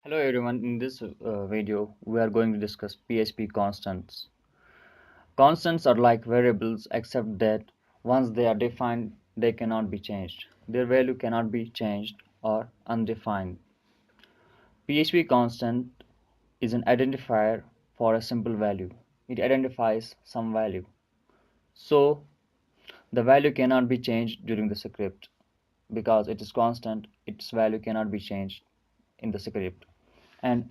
Hello everyone, in this video we are going to discuss PHP constants. Constants are like variables except that once they are defined they cannot be changed. Their value cannot be changed or undefined. PHP constant is an identifier for a simple value. It identifies some value. So the value cannot be changed during the script because it is constant, its value cannot be changed in the script. And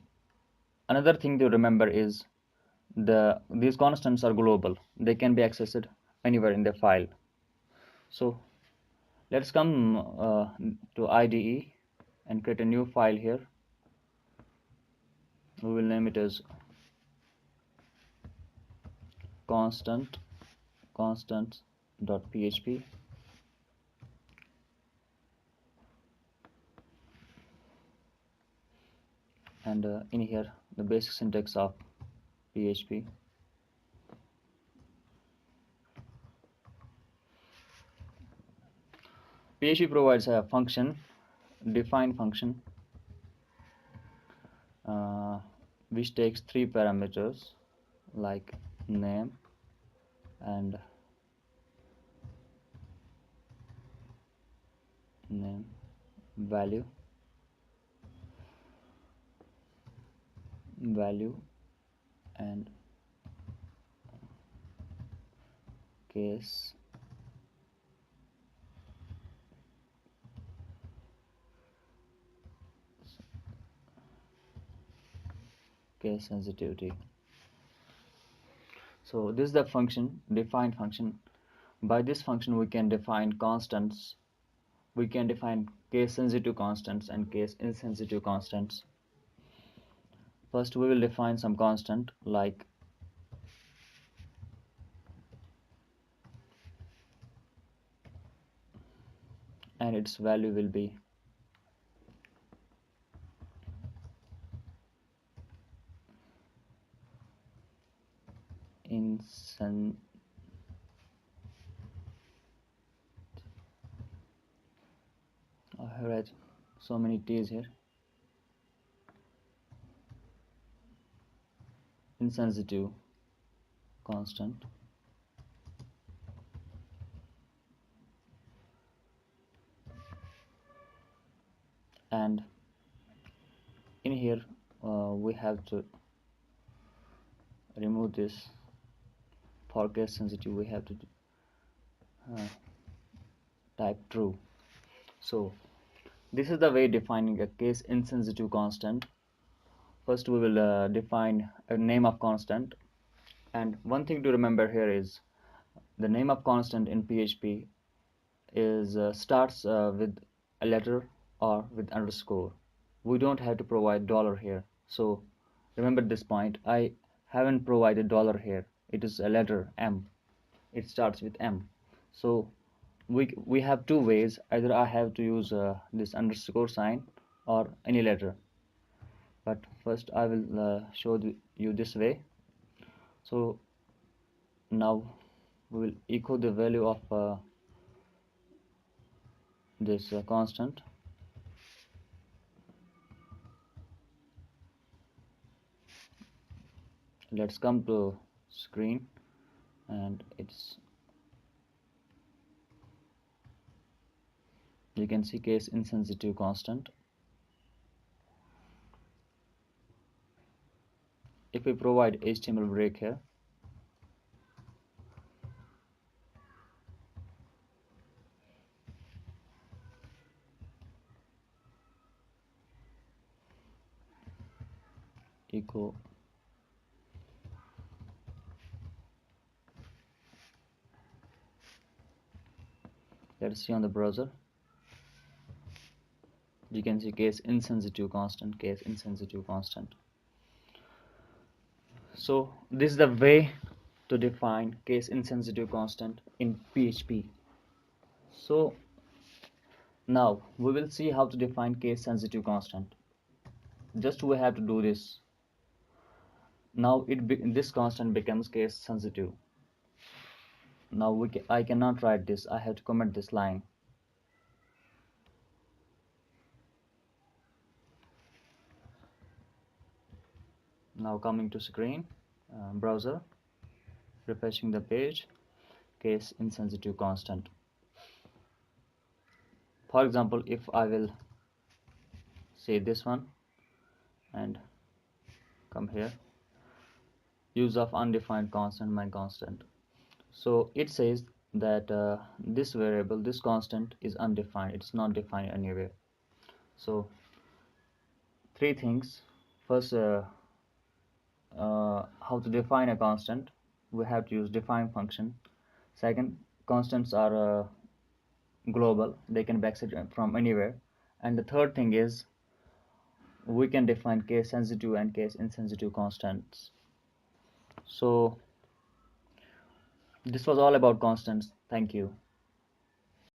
another thing to remember is these constants are global. They can be accessed anywhere in the file. So let's come to IDE and create a new file here. We will name it as constants.php, and in here the basic syntax of PHP. PHP provides a function, define function, uh, which takes three parameters like name and name value and case sensitivity. So this is the function, define function. By this function we can define constants. We can define case sensitive constants and case insensitive constants. First we will define some constant like and its value will be insen I have read so many T's here. Insensitive constant and in here we have to remove this. For case sensitive we have to uh, type true. So this is the way defining a case insensitive constant. First we will define a name of constant, and one thing to remember here is the name of constant in PHP is starts with a letter or with underscore. We don't have to provide dollar here, so remember this point. I haven't provided dollar here. It is a letter M. It starts with M. So we have two ways. Either I have to use this underscore sign or any letter, but first I will show you this way. So now we will echo the value of this constant. Let's come to screen, and it's you can see case insensitive constant. If we provide HTML break here, echo let's see on the browser, you can see case insensitive constant, case insensitive constant. So this is the way to define case insensitive constant in PHP. So now we will see how to define case sensitive constant. Just we have to do this. Now this constant becomes case sensitive. Now I cannot write this. I have to comment this line. Now coming to screen, browser, refreshing the page, case insensitive constant. For example, if I will say this one and come here, use of undefined constant my constant. So it says that this variable, this constant is undefined, it's not defined anywhere. So three things. First, how to define a constant. We have to use define function. Second, constants are global, they can be accessed from anywhere. And the third thing is we can define case sensitive and case insensitive constants. So this was all about constants. Thank you.